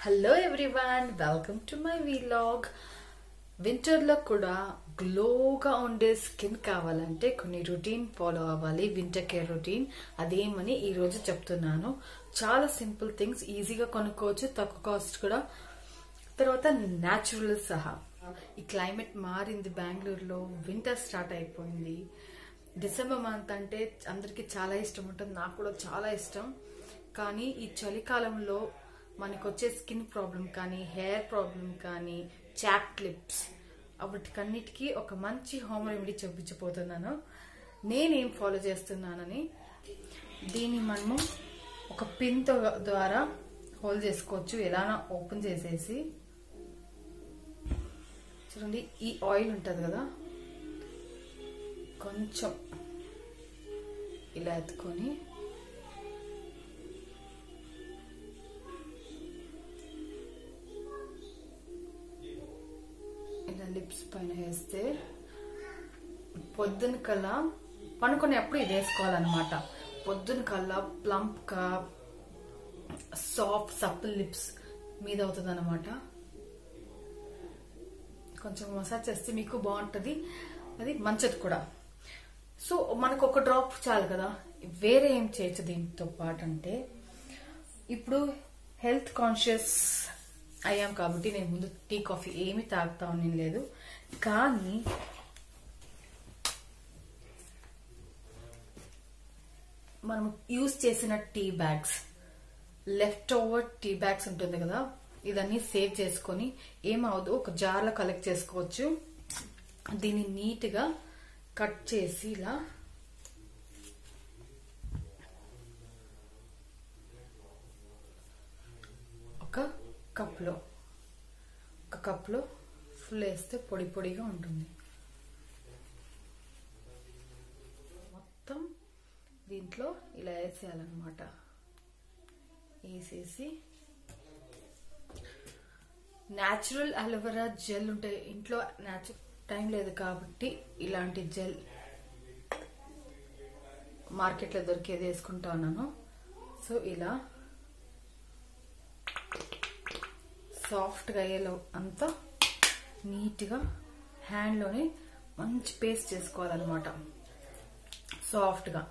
Hello everyone, welcome to my vlog. వింటర్లో కూడా గ్లోగా ఉండే స్కిన్ కావాలంటే కొన్ని రొటీన్ ఫాలో అవ్వాలి, వింటర్ కేర్ రొటీన్. అదేమని ఈరోజు చెప్తున్నాను. చాలా సింపుల్ థింగ్స్, ఈజీగా కొనుక్కోవచ్చు, తక్కువ కాస్ట్ కూడా, తర్వాత న్యాచురల్ సహా. ఈ క్లైమేట్ మారింది, బెంగళూరులో వింటర్ స్టార్ట్ అయిపోయింది. డిసెంబర్ మంత్ అంటే అందరికీ చాలా ఇష్టం ఉంటుంది, నాకు కూడా చాలా ఇష్టం. కానీ ఈ చలికాలంలో మనకు వచ్చే స్కిన్ ప్రాబ్లం కానీ, హెయిర్ ప్రాబ్లం కానీ, చాప్ లిప్స్, వాటికన్నిటికీ ఒక మంచి హోమ్ రెమెడీ చూపించబోతున్నాను. నేనేం ఫాలో చేస్తున్నానని. దీన్ని మనము ఒక పిన్ ద్వారా హోల్డ్ చేసుకోవచ్చు, ఎలానో ఓపెన్ చేసేసి. చూడండి, ఈ ఆయిల్ ఉంటుంది కదా, కొంచెం ఇలా ఎత్తుకొని ఇలా లిప్స్ పైన వేస్తే పొద్దున కల్లా పనుకునేప్పుడు ఇది వేసుకోవాలన్నమాట. పొద్దున కల్లా ప్లంప్ గా సాఫ్ట్ సప్పుల్ లిప్స్ మీద అవుతుంది అన్నమాట. కొంచెం మసాజ్ చేస్తే మీకు బాగుంటుంది, అది మంచిది కూడా. సో మనకు ఒక డ్రాప్ చాలు కదా. వేరే ఏం చేయొచ్చు దీంతో పాటు అంటే, ఇప్పుడు హెల్త్ కాన్షియస్ అయ్యాం కాబట్టి నేను ముందు టీ కాఫీ ఏమి తాగుతా నేను లేదు. కానీ మనం యూజ్ చేసిన tea bags, left over tea bags ఉంటుంది కదా, ఇదన్నీ సేవ్ చేసుకొని ఏమవుదు ఒక జార్లో కలెక్ట్ చేసుకోవచ్చు. దీన్ని నీట్గా కట్ చేసి ఇలా ఒక కప్లో ఫుల్ వేస్తే పొడి పొడిగా ఉంటుంది. మొత్తం దీంట్లో ఇలా వేసేయాలన్నమాట. వేసేసి న్యాచురల్ అలోవెరా జెల్ ఉంటాయి ఇంట్లో. టైం లేదు కాబట్టి ఇలాంటి జెల్ మార్కెట్లో దొరికేది వేసుకుంటా ఉన్నాను. సో ఇలా సాఫ్ట్గా అయ్యేలో అంతా నీట్గా హ్యాండ్లోనే మంచి పేస్ట్ చేసుకోవాలన్నమాట, సాఫ్ట్గా.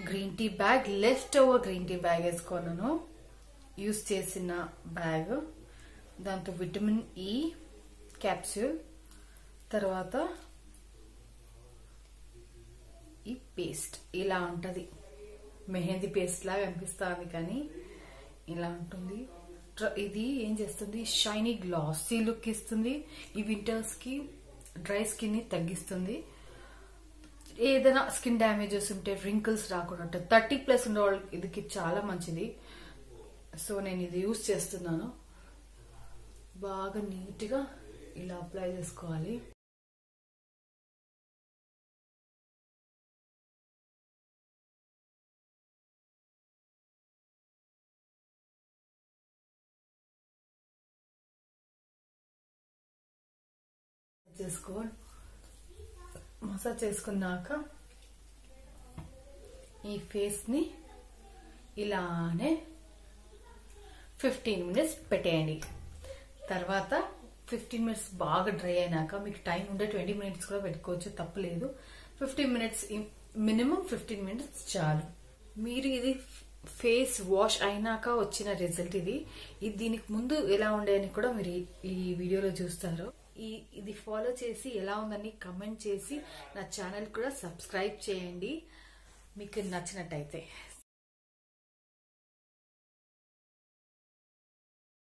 Green tea bag, left over green tea bag వేసుకున్నాను, యూజ్ చేసిన బ్యాగ్. దాంతో విటమిన్ ఈ క్యాప్సూల్, తర్వాత ఈ పేస్ట్ ఇలా ఉంటుంది. మెహందీ పేస్ట్ లాగా అనిపిస్తుంది కానీ ఇలా ఉంటుంది. ఇది ఏం చేస్తుంది, షైనీ గ్లాసీ లుక్ ఇస్తుంది. ఈ వింటర్స్ కి డ్రై స్కిన్ ని తగ్గిస్తుంది. ఏదైనా స్కిన్ డ్యామేజెస్ ఉంటే రింకిల్స్ రాకుండా 30+ ఉండే వాళ్ళకి ఇది చాలా మంచిది. సో నేను ఇది యూజ్ చేస్తున్నాను. బాగా నీట్గా ఇలా అప్లై చేసుకోవాలి. మసాజ్ చేసుకున్నాక ఈ ఫేస్ ని ఇలానే 15 మినిట్స్ పెట్టేయండి. తర్వాత 15 మినిట్స్ బాగా డ్రై అయినాక, మీకు టైం ఉంటే 20 మినిట్స్ కూడా పెట్టుకోవచ్చు, తప్పలేదు. 15 మినిట్స్, మినిమం 15 మినిట్స్ చాలు. మీరు ఇది ఫేస్ వాష్ అయినాక వచ్చిన రిజల్ట్ ఇది. దీనికి ముందు ఎలా ఉండేదని కూడా మీరు ఈ వీడియోలో చూస్తారు. ఇది ఫాలో చేసి ఎలా ఉందని కమెంట్ చేసి నా ఛానల్ కూడా సబ్స్క్రైబ్ చేయండి మీకు నచ్చినట్టయితే.